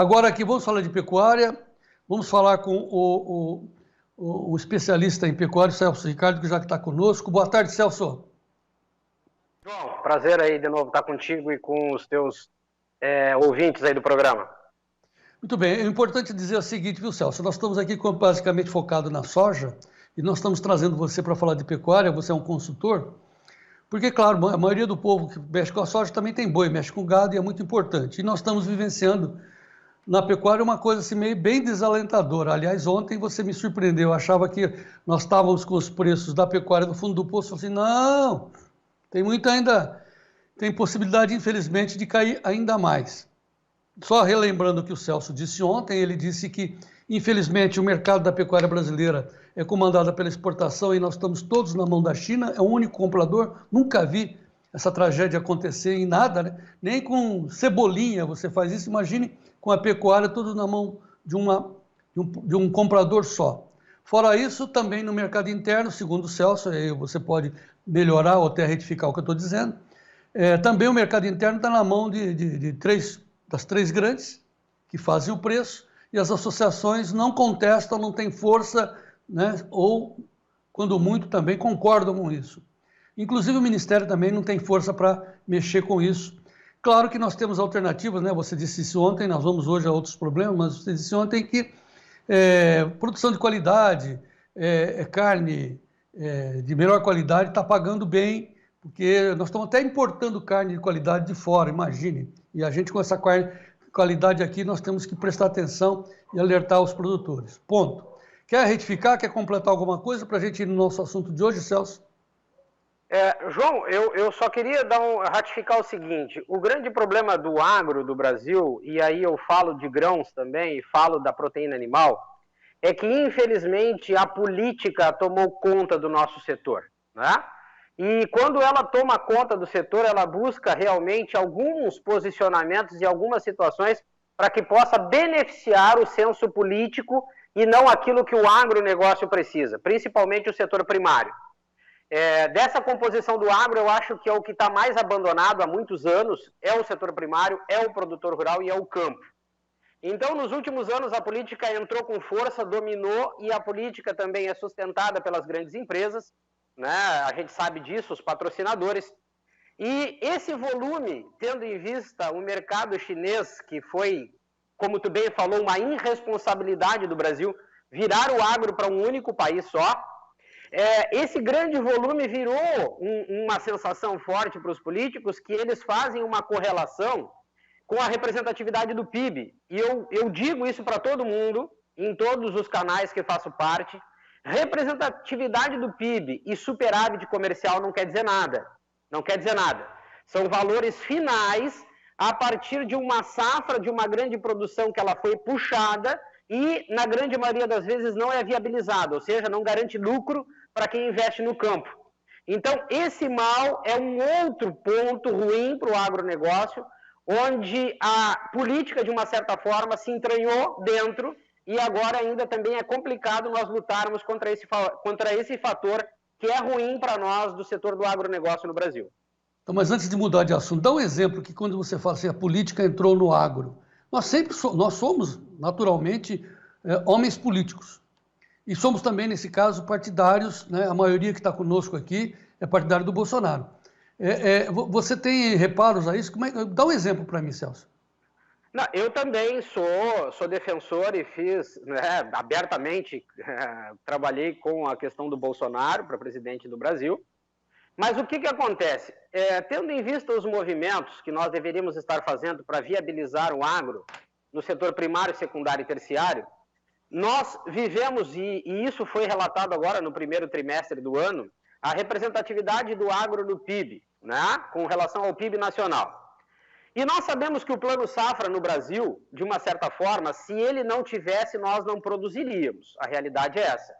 Agora aqui vamos falar de pecuária, vamos falar com o especialista em pecuária, Celso Ricardo, que já está conosco. Boa tarde, Celso. João, prazer aí de novo estar contigo e com os teus ouvintes aí do programa. Muito bem, é importante dizer o seguinte, viu, Celso? Nós estamos aqui basicamente focados na soja e nós estamos trazendo você para falar de pecuária, você é um consultor, porque, claro, a maioria do povo que mexe com a soja também tem boi, mexe com gado e é muito importante. E nós estamos vivenciando na pecuária uma coisa assim meio bem desalentadora. Aliás, ontem você me surpreendeu, eu achava que nós estávamos com os preços da pecuária no fundo do poço, eu falei assim, não, tem muito ainda, tem possibilidade, infelizmente, de cair ainda mais. Só relembrando o que o Celso disse ontem, ele disse que, infelizmente, o mercado da pecuária brasileira é comandado pela exportação e nós estamos todos na mão da China, é o único comprador, nunca vi essa tragédia acontecer em nada, né? Nem com cebolinha você faz isso, imagine com a pecuária tudo na mão de um comprador só. Fora isso, também no mercado interno, segundo o Celso, aí você pode melhorar ou até retificar o que eu estou dizendo, também o mercado interno está na mão das três grandes, que fazem o preço, e as associações não contestam, não têm força, né, ou, quando muito, também concordam com isso. Inclusive o Ministério também não tem força para mexer com isso. Claro que nós temos alternativas, né? Você disse isso ontem, nós vamos hoje a outros problemas, mas você disse ontem que produção de qualidade, carne de melhor qualidade está pagando bem, porque nós estamos até importando carne de qualidade de fora, imagine. E a gente com essa carne de qualidade aqui, nós temos que prestar atenção e alertar os produtores. Ponto. Quer retificar, quer completar alguma coisa para a gente ir no nosso assunto de hoje, Celso? João, eu só queria ratificar o seguinte, o grande problema do agro do Brasil, e aí eu falo de grãos também, e falo da proteína animal, é que infelizmente a política tomou conta do nosso setor, né? E quando ela toma conta do setor, ela busca realmente alguns posicionamentos e algumas situações para que possa beneficiar o senso político e não aquilo que o agronegócio precisa, principalmente o setor primário. Dessa composição do agro, eu acho que é o que está mais abandonado há muitos anos, é o setor primário, é o produtor rural e é o campo. Então, nos últimos anos, a política entrou com força, dominou, e a política também é sustentada pelas grandes empresas, né? A gente sabe disso, os patrocinadores. E esse volume, tendo em vista o mercado chinês, que foi, como tu bem falou, uma irresponsabilidade do Brasil, virar o agro para um único país só, esse grande volume virou uma sensação forte para os políticos que eles fazem uma correlação com a representatividade do PIB. E eu digo isso para todo mundo, em todos os canais que faço parte, representatividade do PIB e superávit comercial não quer dizer nada. Não quer dizer nada. São valores finais a partir de uma safra, de uma grande produção que ela foi puxada e, na grande maioria das vezes, não é viabilizada, ou seja, não garante lucro para quem investe no campo. Então, esse mal é um outro ponto ruim para o agronegócio, onde a política, de uma certa forma, se entranhou dentro e agora ainda também é complicado nós lutarmos contra esse fator que é ruim para nós do setor do agronegócio no Brasil. Então, mas antes de mudar de assunto, dá um exemplo que quando você fala assim, a política entrou no agro, nós somos, naturalmente, homens políticos. E somos também, nesse caso, partidários, né? A maioria que está conosco aqui é partidário do Bolsonaro. Você tem reparos a isso? Dá um exemplo para mim, Celso. Não, eu também sou defensor e fiz, né, abertamente, trabalhei com a questão do Bolsonaro para presidente do Brasil. Mas o que acontece? Tendo em vista os movimentos que nós deveríamos estar fazendo para viabilizar o agro no setor primário, secundário e terciário, nós vivemos, e isso foi relatado agora no primeiro trimestre do ano, a representatividade do agro no PIB, né, com relação ao PIB nacional. E nós sabemos que o Plano Safra no Brasil, de uma certa forma, se ele não tivesse, nós não produziríamos. A realidade é essa.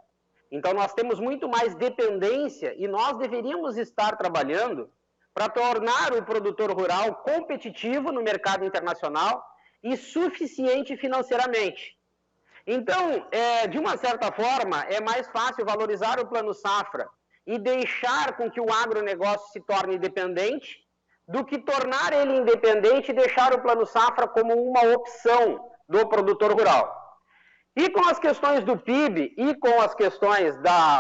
Então, nós temos muito mais dependência e nós deveríamos estar trabalhando para tornar o produtor rural competitivo no mercado internacional e suficiente financeiramente. Então, de uma certa forma, é mais fácil valorizar o Plano Safra e deixar com que o agronegócio se torne independente do que tornar ele independente e deixar o Plano Safra como uma opção, do produtor rural. E com as questões do PIB e com as questões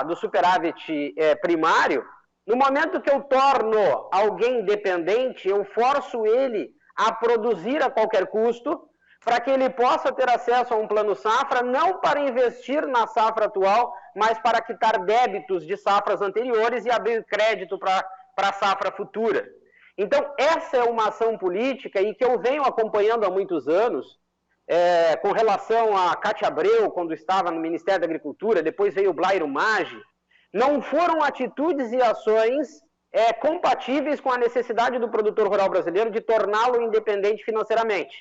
do superávit primário, no momento que eu torno alguém dependente, eu forço ele a produzir a qualquer custo para que ele possa ter acesso a um plano safra, não para investir na safra atual, mas para quitar débitos de safras anteriores e abrir crédito para a safra futura. Então, essa é uma ação política e que eu venho acompanhando há muitos anos, com relação a Cátia Abreu, quando estava no Ministério da Agricultura, depois veio o Blairo Maggi, não foram atitudes e ações compatíveis com a necessidade do produtor rural brasileiro de torná-lo independente financeiramente.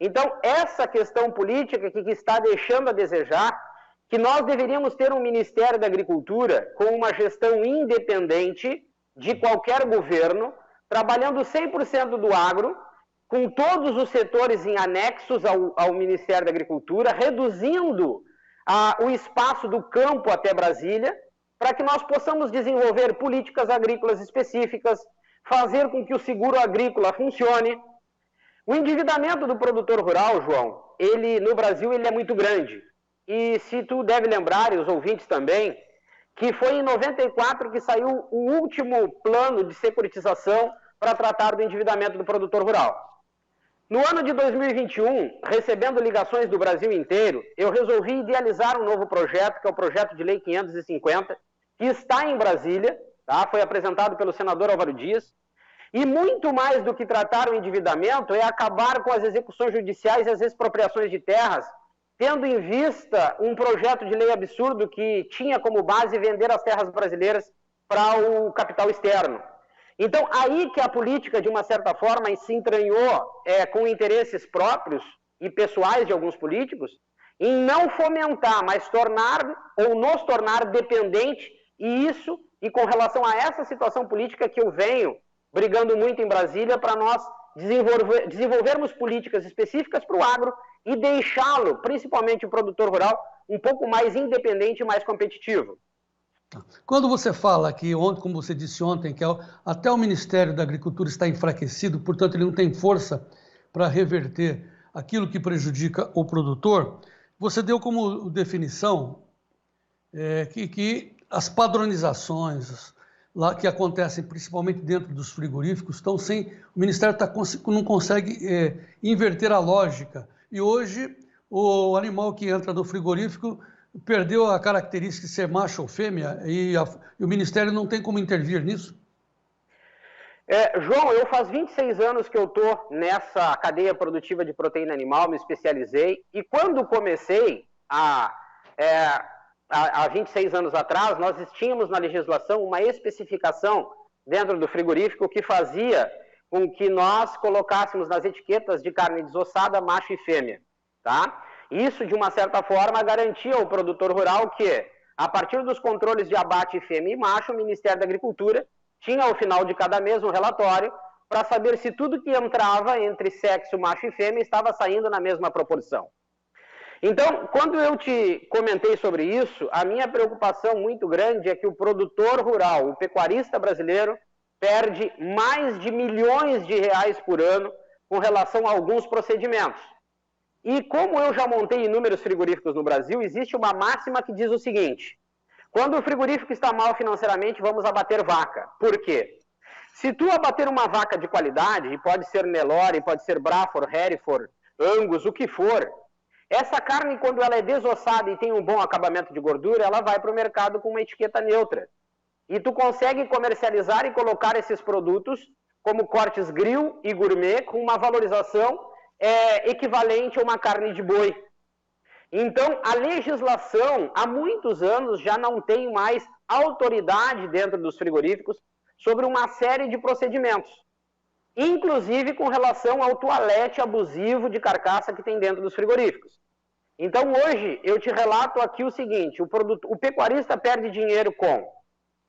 Então, essa questão política que está deixando a desejar, que nós deveríamos ter um Ministério da Agricultura com uma gestão independente de qualquer governo, trabalhando 100% do agro, com todos os setores em anexos ao Ministério da Agricultura, reduzindo o espaço do campo até Brasília, para que nós possamos desenvolver políticas agrícolas específicas, fazer com que o seguro agrícola funcione. O endividamento do produtor rural, João, no Brasil ele é muito grande. E se tu deve lembrar, e os ouvintes também, que foi em 94 que saiu o último plano de securitização para tratar do endividamento do produtor rural. No ano de 2021, recebendo ligações do Brasil inteiro, eu resolvi idealizar um novo projeto, que é o Projeto de Lei 550, que está em Brasília, tá? Foi apresentado pelo senador Álvaro Dias, e muito mais do que tratar o endividamento é acabar com as execuções judiciais e as expropriações de terras, tendo em vista um projeto de lei absurdo que tinha como base vender as terras brasileiras para o capital externo. Então, aí que a política, de uma certa forma, se entranhou com interesses próprios e pessoais de alguns políticos, em não fomentar, mas nos tornar dependente, e com relação a essa situação política que eu venho brigando muito em Brasília, para nós desenvolvermos políticas específicas para o agro e deixá-lo, principalmente o produtor rural, um pouco mais independente e mais competitivo. Quando você fala que, como você disse ontem, que até o Ministério da Agricultura está enfraquecido, portanto ele não tem força para reverter aquilo que prejudica o produtor, você deu como definição que as padronizações lá que acontecem principalmente dentro dos frigoríficos estão sem... O Ministério não consegue inverter a lógica. E hoje o animal que entra no frigorífico perdeu a característica de ser macho ou fêmea e o Ministério não tem como intervir nisso? João, eu faz 26 anos que eu estou nessa cadeia produtiva de proteína animal, me especializei, e quando comecei há 26 anos atrás, nós tínhamos na legislação uma especificação dentro do frigorífico que fazia com que nós colocássemos nas etiquetas de carne desossada macho e fêmea, tá? Isso, de uma certa forma, garantia ao produtor rural que, a partir dos controles de abate fêmea e macho, o Ministério da Agricultura tinha, ao final de cada mês, um relatório para saber se tudo que entrava entre sexo macho e fêmea estava saindo na mesma proporção. Então, quando eu te comentei sobre isso, a minha preocupação muito grande é que o produtor rural, o pecuarista brasileiro, perde mais de milhões de reais por ano com relação a alguns procedimentos. E como eu já montei inúmeros frigoríficos no Brasil, existe uma máxima que diz o seguinte: quando o frigorífico está mal financeiramente, vamos abater vaca. Por quê? Se tu abater uma vaca de qualidade, e pode ser Nelore, pode ser Braford, Hereford, Angus, o que for, essa carne, quando ela é desossada e tem um bom acabamento de gordura, ela vai para o mercado com uma etiqueta neutra. E tu consegue comercializar e colocar esses produtos como cortes grill e gourmet com uma valorização equivalente a uma carne de boi. Então, a legislação, há muitos anos, já não tem mais autoridade dentro dos frigoríficos sobre uma série de procedimentos, inclusive com relação ao toalete abusivo de carcaça que tem dentro dos frigoríficos. Então, hoje, eu te relato aqui o seguinte: o pecuarista perde dinheiro com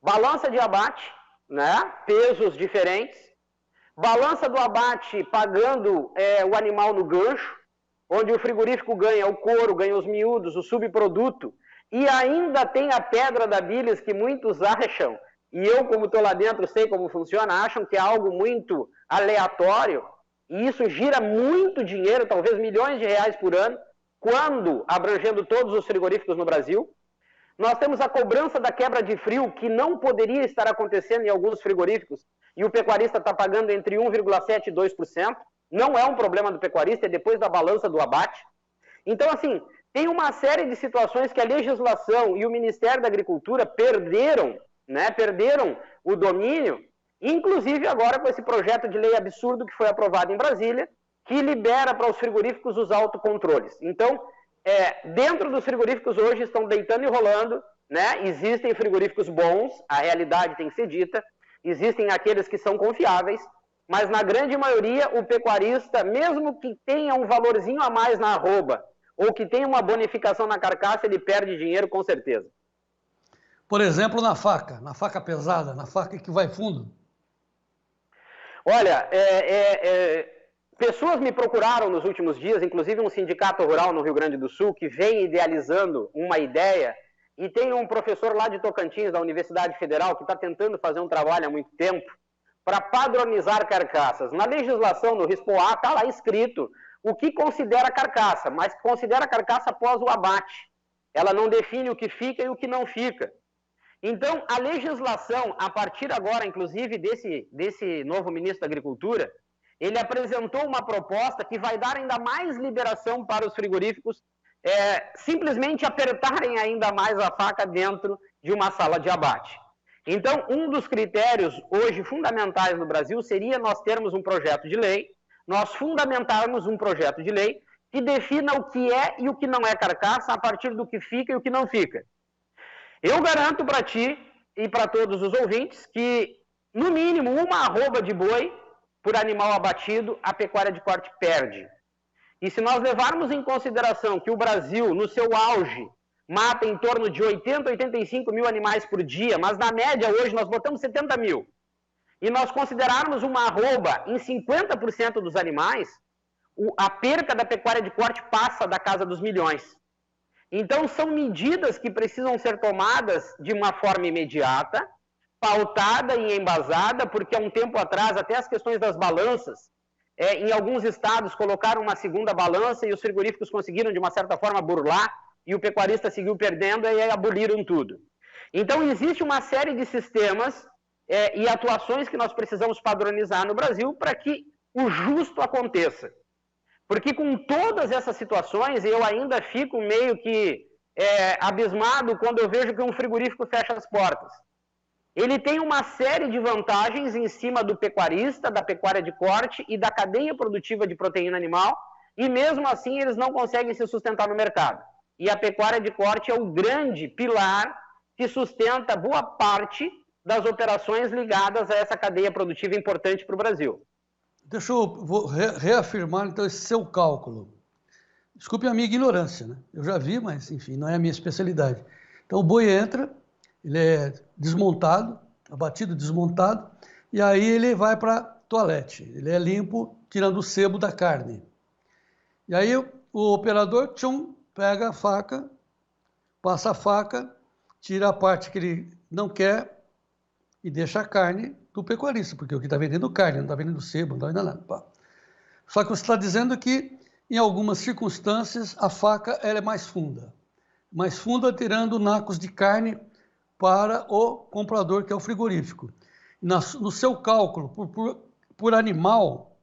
balança de abate, né, pesos diferentes, balança do abate pagando o animal no gancho, onde o frigorífico ganha o couro, ganha os miúdos, o subproduto, e ainda tem a pedra da bilis que muitos acham, e eu, como estou lá dentro, sei como funciona, acham que é algo muito aleatório. e isso gira muito dinheiro, talvez milhões de reais por ano, quando abrangendo todos os frigoríficos no Brasil. Nós temos a cobrança da quebra de frio, que não poderia estar acontecendo em alguns frigoríficos, e o pecuarista está pagando entre 1,7% e 2%. Não é um problema do pecuarista, é depois da balança do abate. Então, assim, tem uma série de situações que a legislação e o Ministério da Agricultura perderam, né? Perderam o domínio, inclusive agora com esse projeto de lei absurdo que foi aprovado em Brasília, que libera para os frigoríficos os autocontroles. Então, dentro dos frigoríficos hoje estão deitando e rolando, né? Existem frigoríficos bons, a realidade tem que ser dita, existem aqueles que são confiáveis, mas na grande maioria o pecuarista, mesmo que tenha um valorzinho a mais na arroba, ou que tenha uma bonificação na carcaça, ele perde dinheiro com certeza. Por exemplo, na faca pesada, na faca que vai fundo. Olha, pessoas me procuraram nos últimos dias, inclusive um sindicato rural no Rio Grande do Sul, que vem idealizando uma ideia, e tem um professor lá de Tocantins, da Universidade Federal, que está tentando fazer um trabalho há muito tempo, para padronizar carcaças. Na legislação, no RISPOA, está lá escrito o que considera carcaça, mas considera carcaça após o abate. Ela não define o que fica e o que não fica. Então, a legislação, a partir agora, inclusive, desse novo ministro da Agricultura, ele apresentou uma proposta que vai dar ainda mais liberação para os frigoríficos simplesmente apertarem ainda mais a faca dentro de uma sala de abate. Então, um dos critérios hoje fundamentais no Brasil seria nós termos um projeto de lei, nós fundamentarmos um projeto de lei que defina o que é e o que não é carcaça a partir do que fica e o que não fica. Eu garanto para ti e para todos os ouvintes que, no mínimo, uma arroba de boi por animal abatido, a pecuária de corte perde. E se nós levarmos em consideração que o Brasil, no seu auge, mata em torno de 80, 85 mil animais por dia, mas na média hoje nós botamos 70 mil, e nós considerarmos uma arroba em 50% dos animais, a perca da pecuária de corte passa da casa dos milhões. Então são medidas que precisam ser tomadas de uma forma imediata, pautada e embasada, porque há um tempo atrás até as questões das balanças, em alguns estados colocaram uma segunda balança e os frigoríficos conseguiram de uma certa forma burlar, e o pecuarista seguiu perdendo e aí aboliram tudo. Então existe uma série de sistemas e atuações que nós precisamos padronizar no Brasil para que o justo aconteça. Porque com todas essas situações, eu ainda fico meio que abismado quando eu vejo que um frigorífico fecha as portas. Ele tem uma série de vantagens em cima do pecuarista, da pecuária de corte e da cadeia produtiva de proteína animal, e mesmo assim eles não conseguem se sustentar no mercado. E a pecuária de corte é o grande pilar que sustenta boa parte das operações ligadas a essa cadeia produtiva importante para o Brasil. Deixa eu reafirmar, então, esse seu cálculo. Desculpe a minha ignorância, né? Eu já vi, mas, enfim, não é a minha especialidade. Então, o boi entra, ele é desmontado, abatido, desmontado, e aí ele vai para toalete. Ele é limpo, tirando o sebo da carne. E aí o operador, pega a faca, passa a faca, tira a parte que ele não quer e deixa a carne do pecuarista, porque o que está vendendo carne, não está vendendo sebo, não está vendendo nada. Só que você está dizendo que, em algumas circunstâncias, a faca ela é mais funda, tirando nacos de carne para o comprador, que é o frigorífico. No seu cálculo, por animal,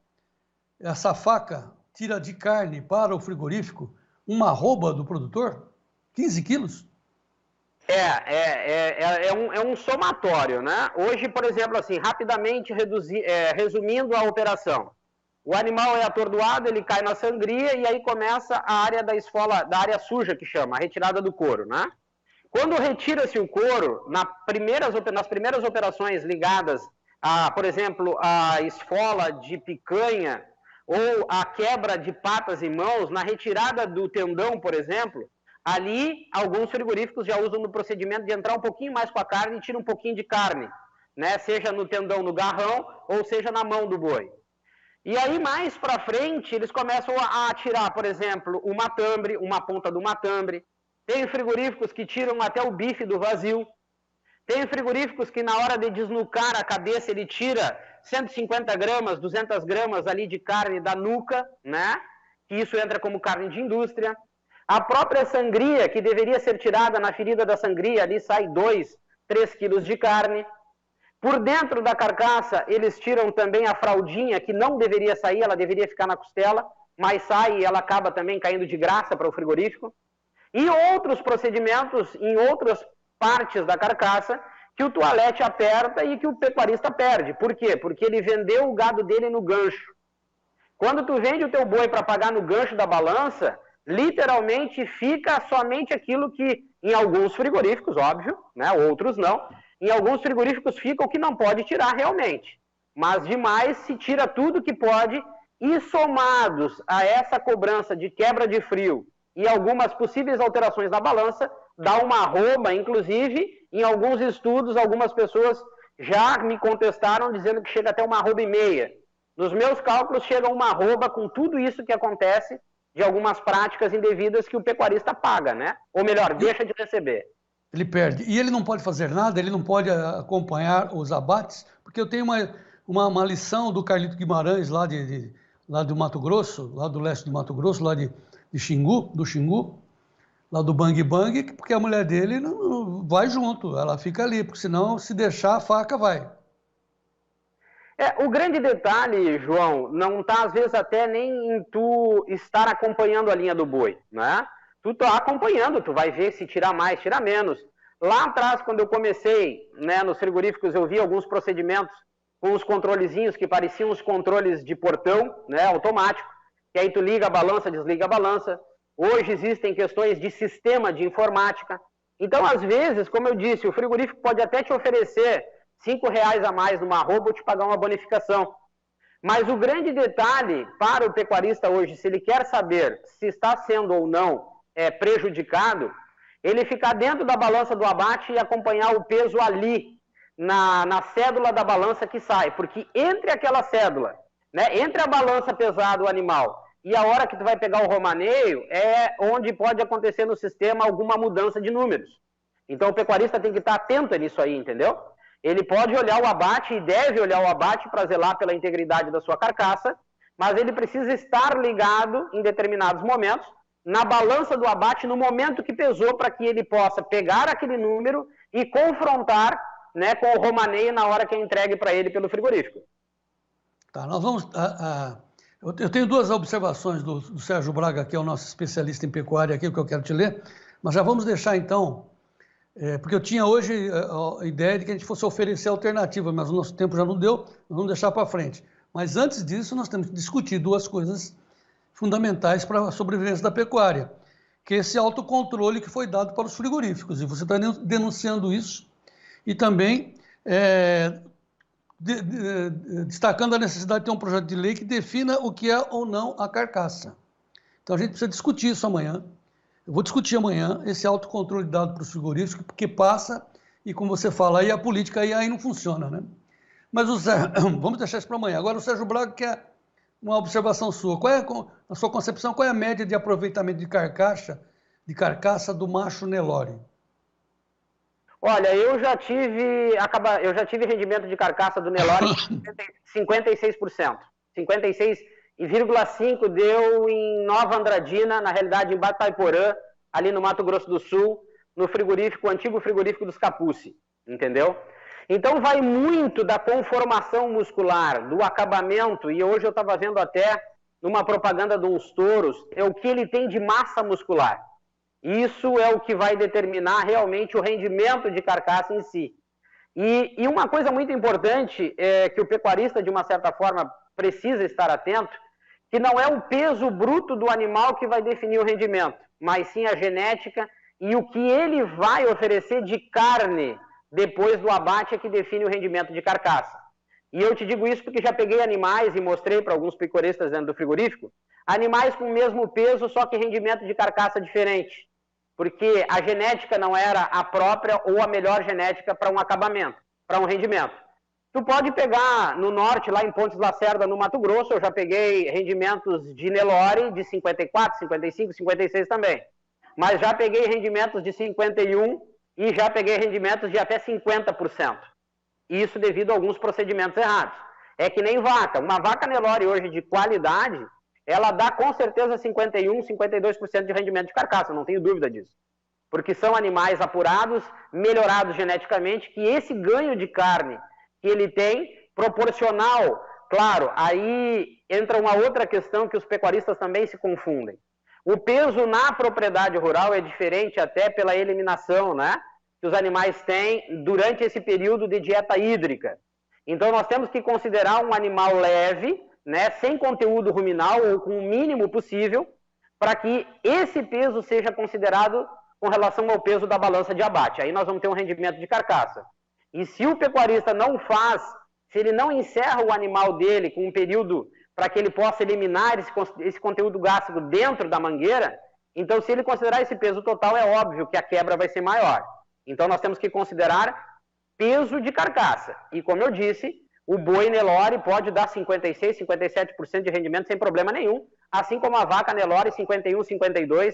essa faca tira de carne para o frigorífico uma arroba do produtor? 15 quilos? É um somatório, né? Hoje, por exemplo, assim, rapidamente resumindo a operação. O animal é atordoado, ele cai na sangria e aí começa a área da esfola, da área suja que chama, a retirada do couro, né? Quando retira-se o couro, nas primeiras operações ligadas a, por exemplo, a esfola de picanha ou a quebra de patas e mãos, na retirada do tendão, por exemplo, ali alguns frigoríficos já usam no procedimento de entrar um pouquinho mais com a carne e tira um pouquinho de carne, né? Seja no tendão, no garrão, ou seja na mão do boi. E aí, mais para frente, eles começam a tirar, por exemplo, o matambre, uma ponta do matambre. Tem frigoríficos que tiram até o bife do vazio. Tem frigoríficos que na hora de desnucar a cabeça ele tira 150 gramas, 200 gramas ali de carne da nuca, né? Que isso entra como carne de indústria. A própria sangria, que deveria ser tirada na ferida da sangria, ali sai 2, 3 quilos de carne. Por dentro da carcaça, eles tiram também a fraldinha, que não deveria sair, ela deveria ficar na costela, mas sai e ela acaba também caindo de graça para o frigorífico. E outros procedimentos em outras partes da carcaça que o toalete aperta e que o pecuarista perde. Por quê? Porque ele vendeu o gado dele no gancho. Quando tu vende o teu boi para pagar no gancho da balança, literalmente fica somente aquilo que, em alguns frigoríficos, óbvio, né, outros não, em alguns frigoríficos fica o que não pode tirar realmente. Mas demais se tira tudo que pode e somados a essa cobrança de quebra de frio e algumas possíveis alterações na balança, dá uma arroba, inclusive, em alguns estudos, algumas pessoas já me contestaram dizendo que chega até uma arroba e meia. Nos meus cálculos, chega uma arroba com tudo isso que acontece de algumas práticas indevidas que o pecuarista paga, né? Ou melhor, deixa de receber. Ele perde. E ele não pode fazer nada, ele não pode acompanhar os abates, porque eu tenho uma lição do Carlito Guimarães, lá do Mato Grosso, lá do leste do Mato Grosso, lá de Xingu, lá do Bang Bang, porque a mulher dele não vai junto, ela fica ali, porque senão, se deixar, a faca vai. O grande detalhe, João, não está às vezes até nem em tu estar acompanhando a linha do boi, né? Tu tá acompanhando, tu vai ver se tirar mais, tirar menos. Lá atrás, quando eu comecei, né, nos frigoríficos, eu vi alguns procedimentos com os controlezinhos que pareciam os controles de portão, né, automático, que aí tu liga a balança, desliga a balança. Hoje existem questões de sistema de informática. Então, às vezes, como eu disse, o frigorífico pode até te oferecer R$5 a mais numa arroba ou te pagar uma bonificação. Mas o grande detalhe para o pecuarista hoje, se ele quer saber se está sendo ou não prejudicado, ele ficar dentro da balança do abate e acompanhar o peso ali, na cédula da balança que sai. Porque entre aquela cédula, né, entre a balança pesada do animal e a hora que tu vai pegar o romaneio, é onde pode acontecer no sistema alguma mudança de números. Então o pecuarista tem que estar atento nisso aí, entendeu? Ele pode olhar o abate e deve olhar o abate para zelar pela integridade da sua carcaça, mas ele precisa estar ligado em determinados momentos na balança do abate no momento que pesou, para que ele possa pegar aquele número e confrontar, né, com o romaneio na hora que é entregue para ele pelo frigorífico. Tá, nós vamos... eu tenho duas observações do Sérgio Braga, que é o nosso especialista em pecuária aqui, que eu quero te ler, mas já vamos deixar então, porque eu tinha hoje a ideia de que a gente fosse oferecer alternativa, mas o nosso tempo já não deu, nós vamos deixar para frente. Mas antes disso, nós temos que discutir duas coisas fundamentais para a sobrevivência da pecuária, que é esse autocontrole que foi dado para os frigoríficos, e você está denunciando isso, e também destacando a necessidade de ter um projeto de lei que defina o que é ou não a carcaça. Então a gente precisa discutir isso amanhã. Eu vou discutir amanhã esse autocontrole dado para os frigoríficos, porque passa, e como você fala, aí a política aí não funciona, né? Mas vamos deixar isso para amanhã. Agora o Sérgio Braga quer uma observação sua. Na sua concepção, qual é a média de aproveitamento de carcaça do macho Nelore? Olha, eu já tive rendimento de carcaça do Nelore de 56%. 56,5% deu em Nova Andradina, na realidade em Bataiporã, ali no Mato Grosso do Sul, no frigorífico, o antigo frigorífico dos Capucci, entendeu? Então vai muito da conformação muscular, do acabamento, e hoje eu estava vendo até numa propaganda de uns touros, é o que ele tem de massa muscular. Isso é o que vai determinar realmente o rendimento de carcaça em si. E uma coisa muito importante é que o pecuarista, de uma certa forma, precisa estar atento, que não é o peso bruto do animal que vai definir o rendimento, mas sim a genética e o que ele vai oferecer de carne depois do abate é que define o rendimento de carcaça. E eu te digo isso porque já peguei animais e mostrei para alguns pecuaristas dentro do frigorífico, animais com o mesmo peso, só que rendimento de carcaça diferente. Porque a genética não era a própria ou a melhor genética para um acabamento, para um rendimento. Tu pode pegar no norte, lá em Pontes Lacerda, no Mato Grosso, eu já peguei rendimentos de Nelore de 54, 55, 56 também. Mas já peguei rendimentos de 51 e já peguei rendimentos de até 50%. Isso devido a alguns procedimentos errados. É que nem vaca. Uma vaca Nelore hoje de qualidade, ela dá com certeza 51%, 52% de rendimento de carcaça, não tenho dúvida disso. Porque são animais apurados, melhorados geneticamente, que esse ganho de carne que ele tem, proporcional, claro, aí entra uma outra questão que os pecuaristas também se confundem. O peso na propriedade rural é diferente até pela eliminação, né, que os animais têm durante esse período de dieta hídrica. Então nós temos que considerar um animal leve, né, sem conteúdo ruminal ou com o mínimo possível, para que esse peso seja considerado com relação ao peso da balança de abate. Aí nós vamos ter um rendimento de carcaça. E se o pecuarista não faz, se ele não encerra o animal dele com um período para que ele possa eliminar esse conteúdo gástrico dentro da mangueira, então se ele considerar esse peso total, é óbvio que a quebra vai ser maior. Então nós temos que considerar peso de carcaça. E como eu disse, o boi Nelore pode dar 56%, 57% de rendimento sem problema nenhum, assim como a vaca Nelore 51%, 52%.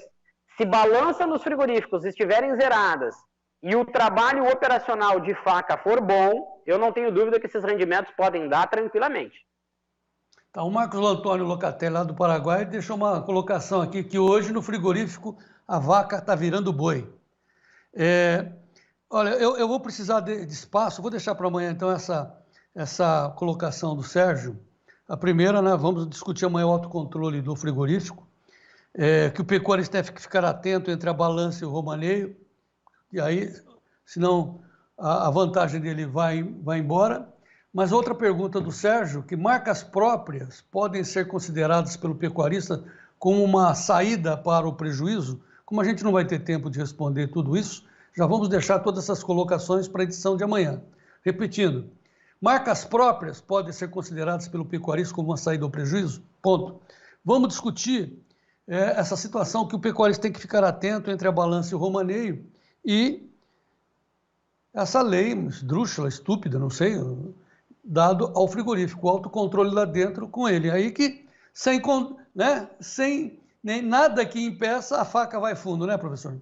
Se balança nos frigoríficos estiverem zeradas e o trabalho operacional de faca for bom, eu não tenho dúvida que esses rendimentos podem dar tranquilamente. Tá, o Marcos Antônio Locatelli, lá do Paraguai, deixou uma colocação aqui, que hoje no frigorífico a vaca está virando boi. Olha, eu vou precisar de espaço, vou deixar para amanhã então essa colocação do Sérgio. A primeira, né, vamos discutir amanhã o autocontrole do frigorífico. Que o pecuarista deve ficar atento entre a balança e o romaneio, e aí, senão a vantagem dele vai embora. Mas outra pergunta do Sérgio, que marcas próprias podem ser consideradas pelo pecuarista como uma saída para o prejuízo? Como a gente não vai ter tempo de responder tudo isso, já vamos deixar todas essas colocações para a edição de amanhã. Repetindo, marcas próprias podem ser consideradas pelo pecuarista como uma saída ao prejuízo? Ponto. Vamos discutir essa situação que o pecuarista tem que ficar atento entre a balança e o romaneio e essa lei esdrúxula, estúpida, não sei, dado ao frigorífico, o autocontrole lá dentro com ele. Aí que, sem nem nada que impeça, a faca vai fundo, né, professor?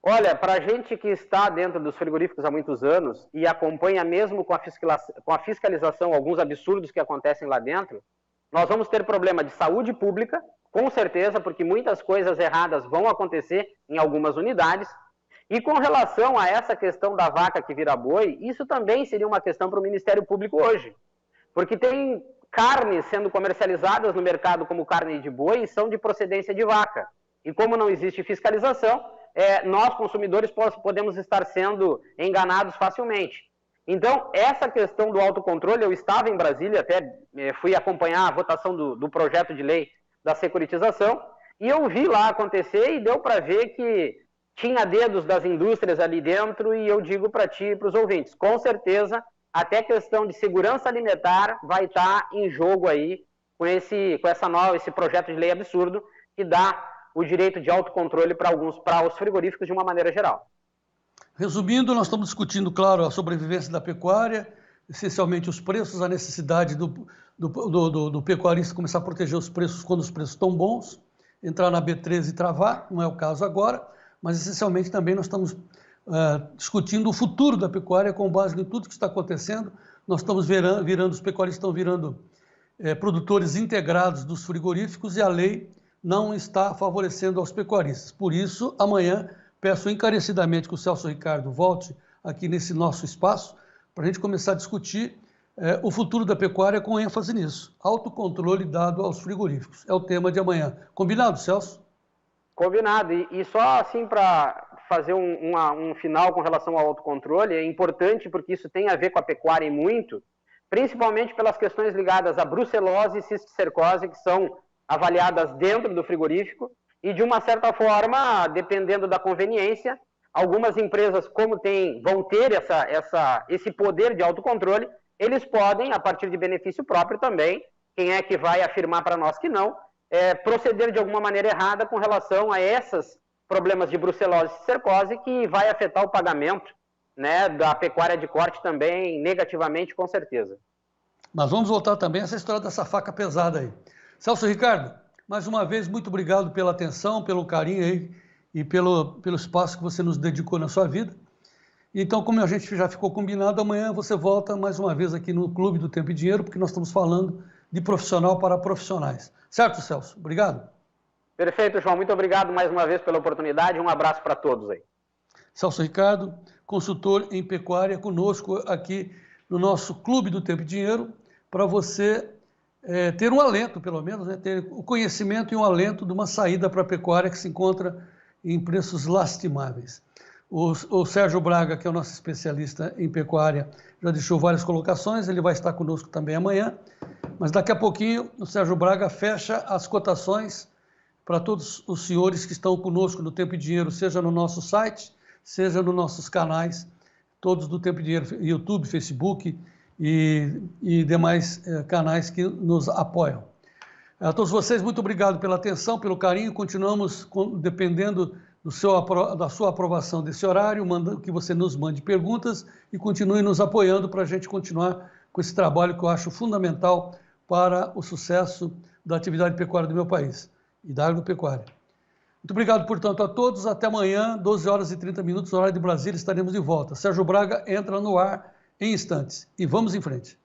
Olha, para a gente que está dentro dos frigoríficos há muitos anos e acompanha mesmo com a fiscalização alguns absurdos que acontecem lá dentro, nós vamos ter problema de saúde pública, com certeza, porque muitas coisas erradas vão acontecer em algumas unidades. E com relação a essa questão da vaca que vira boi, isso também seria uma questão para o Ministério Público hoje. Porque tem carnes sendo comercializadas no mercado como carne de boi e são de procedência de vaca. E como não existe fiscalização, nós, consumidores, podemos estar sendo enganados facilmente. Então, essa questão do autocontrole, eu estava em Brasília, até fui acompanhar a votação do projeto de lei da securitização, e eu vi lá acontecer e deu para ver que tinha dedos das indústrias ali dentro, e eu digo para ti e para os ouvintes, com certeza, até questão de segurança alimentar vai estar em jogo aí com esse projeto de lei absurdo que dá o direito de autocontrole para os frigoríficos de uma maneira geral. Resumindo, nós estamos discutindo, claro, a sobrevivência da pecuária, essencialmente os preços, a necessidade do pecuarista começar a proteger os preços quando os preços estão bons, entrar na B13 e travar, não é o caso agora, mas essencialmente também nós estamos discutindo o futuro da pecuária com base em tudo que está acontecendo. Nós estamos virando, os pecuaristas estão virando produtores integrados dos frigoríficos e a lei não está favorecendo aos pecuaristas. Por isso, amanhã, peço encarecidamente que o Celso Ricardo volte aqui nesse nosso espaço para a gente começar a discutir o futuro da pecuária com ênfase nisso. Autocontrole dado aos frigoríficos. É o tema de amanhã. Combinado, Celso? Combinado. E só assim para fazer um final com relação ao autocontrole, é importante porque isso tem a ver com a pecuária e muito, principalmente pelas questões ligadas à brucelose e cisticercose, que são avaliadas dentro do frigorífico, e de uma certa forma, dependendo da conveniência, algumas empresas, como vão ter esse poder de autocontrole, eles podem, a partir de benefício próprio também, quem é que vai afirmar para nós que não, proceder de alguma maneira errada com relação a esses problemas de brucelose e cisticercose, que vai afetar o pagamento, né, da pecuária de corte também negativamente, com certeza. Mas vamos voltar também a essa história dessa faca pesada aí. Celso Ricardo, mais uma vez, muito obrigado pela atenção, pelo carinho aí e pelo espaço que você nos dedicou na sua vida. Então, como a gente já ficou combinado, amanhã você volta mais uma vez aqui no Clube do Tempo e Dinheiro, porque nós estamos falando de profissional para profissionais. Certo, Celso? Obrigado. Perfeito, João. Muito obrigado mais uma vez pela oportunidade. Um abraço para todos aí. Celso Ricardo, consultor em pecuária, conosco aqui no nosso Clube do Tempo e Dinheiro, para você ter um alento, pelo menos, né? Ter o conhecimento e um alento de uma saída para a pecuária que se encontra em preços lastimáveis. O Sérgio Braga, que é o nosso especialista em pecuária, já deixou várias colocações, ele vai estar conosco também amanhã, mas daqui a pouquinho o Sérgio Braga fecha as cotações para todos os senhores que estão conosco no Tempo e Dinheiro, seja no nosso site, seja nos nossos canais, todos do Tempo e Dinheiro, YouTube, Facebook e demais canais que nos apoiam. A todos vocês, muito obrigado pela atenção, pelo carinho, continuamos dependendo da sua aprovação desse horário, que você nos mande perguntas e continue nos apoiando para a gente continuar com esse trabalho que eu acho fundamental para o sucesso da atividade pecuária do meu país e da agropecuária. Muito obrigado, portanto, a todos. Até amanhã, 12 horas e 30 minutos, horário de Brasília, estaremos de volta. Sérgio Braga entra no ar em instantes. E vamos em frente.